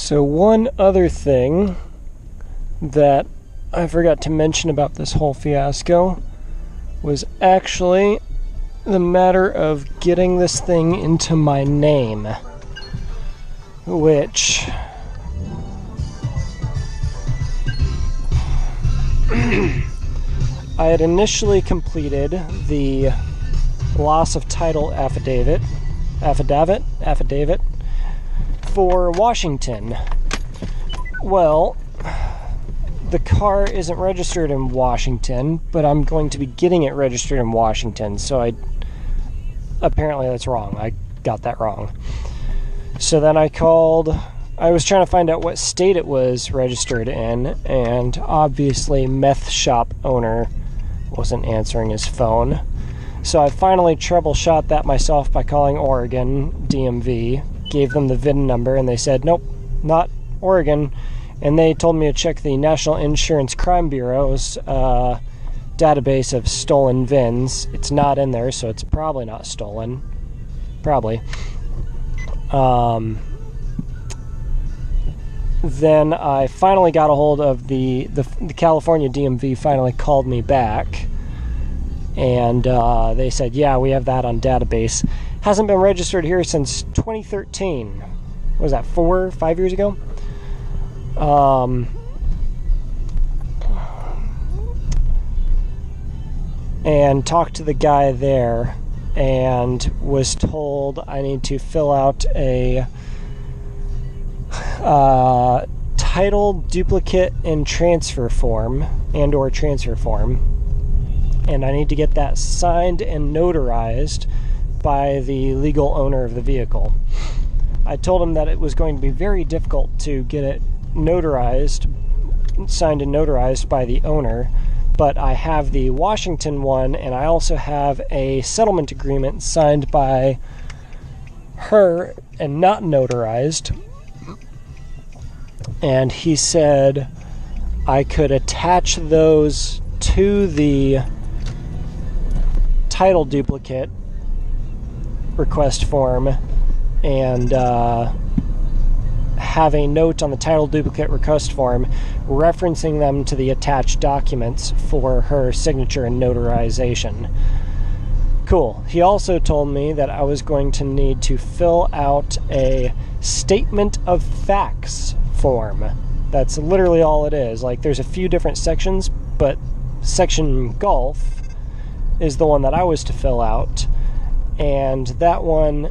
So one other thing that I forgot to mention about this whole fiasco was actually the matter of getting this thing into my name, which I had initially completed the loss of title affidavit for Washington. Well, the car isn't registered in Washington, but I'm going to be getting it registered in Washington, so apparently that's wrong. I got that wrong. So then I was trying to find out what state it was registered in, and obviously meth shop owner wasn't answering his phone. So I finally troubleshot that myself by calling Oregon DMV, gave them the VIN number, and they said, nope, not Oregon. And they told me to check the National Insurance Crime Bureau's database of stolen VINs. It's not in there, so it's probably not stolen. Probably. Then I finally got a hold of the California DMV. Finally called me back, and they said, yeah, we have that on database. Hasn't been registered here since 2013. What was that, 5 years ago? And talked to the guy there and was told I need to fill out a title duplicate and transfer form or transfer form, and I need to get that signed and notarized by the legal owner of the vehicle. I told him that it was going to be very difficult to get it notarized, signed and notarized by the owner, but I have the Washington one, and I also have a settlement agreement signed by her and not notarized. And he said I could attach those to the title duplicate request form and have a note on the title duplicate request form referencing them to the attached documents for her signature and notarization. Cool. He also told me that I was going to need to fill out a statement of facts form. That's literally all it is. Like, there's a few different sections, but section golf is the one that I was to fill out, and that one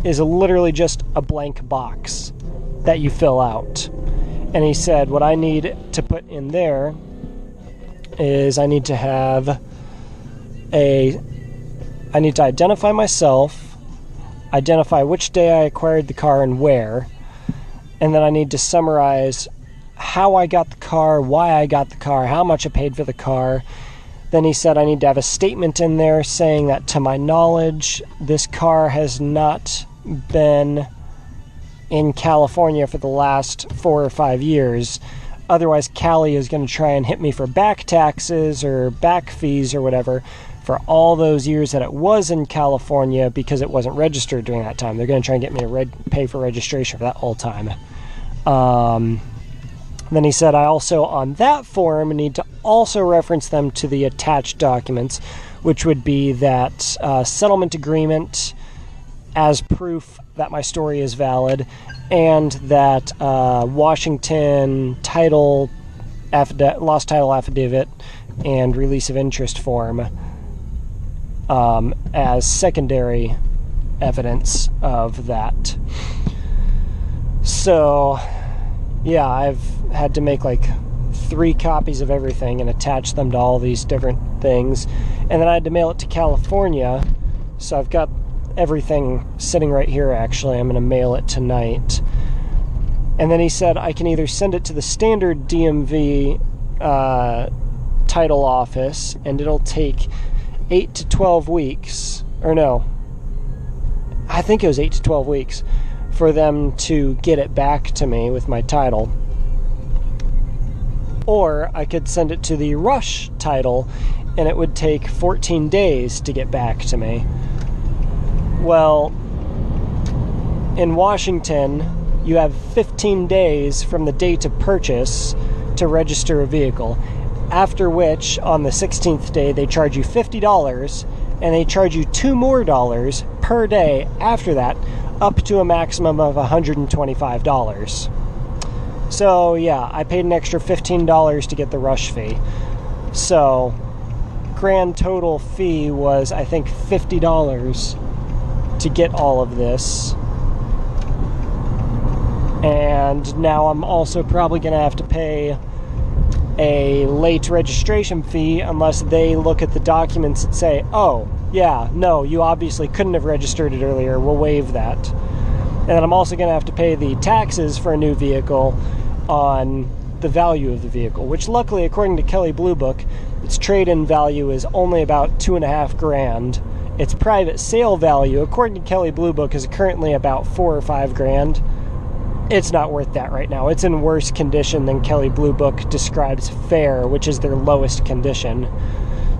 is literally just a blank box that you fill out. And he said what I need to put in there is I need to identify myself, identify which day I acquired the car and where, and then I need to summarize how I got the car, why I got the car, how much I paid for the car. Then he said I need to have a statement in there saying that, to my knowledge, this car has not been in California for the last 4 or 5 years. Otherwise, Cali is going to try and hit me for back taxes or back fees or whatever for all those years that it was in California because it wasn't registered during that time. They're going to try and get me to pay for registration for that whole time. Then he said I also, on that form, need to also reference them to the attached documents, which would be that settlement agreement as proof that my story is valid, and that Washington title lost title affidavit and release of interest form as secondary evidence of that. So yeah, I've had to make like 3 copies of everything and attach them to all these different things, and then I had to mail it to California. So I've got everything sitting right here. Actually, I'm going to mail it tonight. And then he said I can either send it to the standard DMV title office, and it'll take 8 to 12 weeks, or no, I think it was 8 to 12 weeks for them to get it back to me with my title. Or I could send it to the Rush title, and it would take 14 days to get back to me. Well, in Washington, you have 15 days from the date of purchase to register a vehicle. After which, on the 16th day, they charge you $50, and they charge you $2 more per day after that, up to a maximum of $125. So yeah, I paid an extra $15 to get the rush fee. So grand total fee was, I think, $50 to get all of this. And now I'm also probably going to have to pay a late registration fee unless they look at the documents and say, oh, yeah, no, you obviously couldn't have registered it earlier, we'll waive that. And then I'm also going to have to pay the taxes for a new vehicle on the value of the vehicle, which luckily, according to Kelley Blue Book, its trade-in value is only about $2.5 grand. Its private sale value, according to Kelley Blue Book, is currently about $4 or $5 grand. It's not worth that right now. It's in worse condition than Kelley Blue Book describes fair, which is their lowest condition.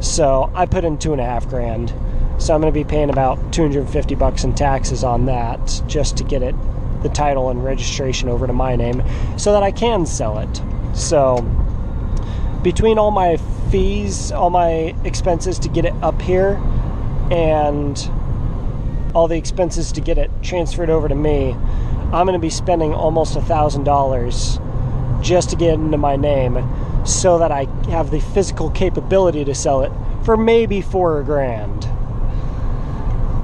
So I put in $2.5 grand. So I'm going to be paying about $250 in taxes on that just to get it, the title and registration, over to my name so that I can sell it. So between all my fees, all my expenses to get it up here, and all the expenses to get it transferred over to me, I'm going to be spending almost $1,000 just to get it into my name so that I have the physical capability to sell it for maybe $4 grand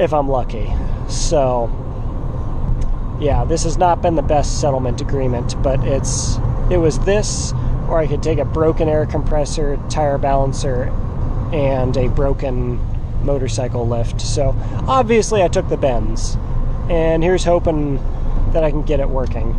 if I'm lucky. So yeah, this has not been the best settlement agreement, but it was this, or I could take a broken air compressor, tire balancer, and a broken motorcycle lift. So obviously I took the Benz, and here's hoping that I can get it working.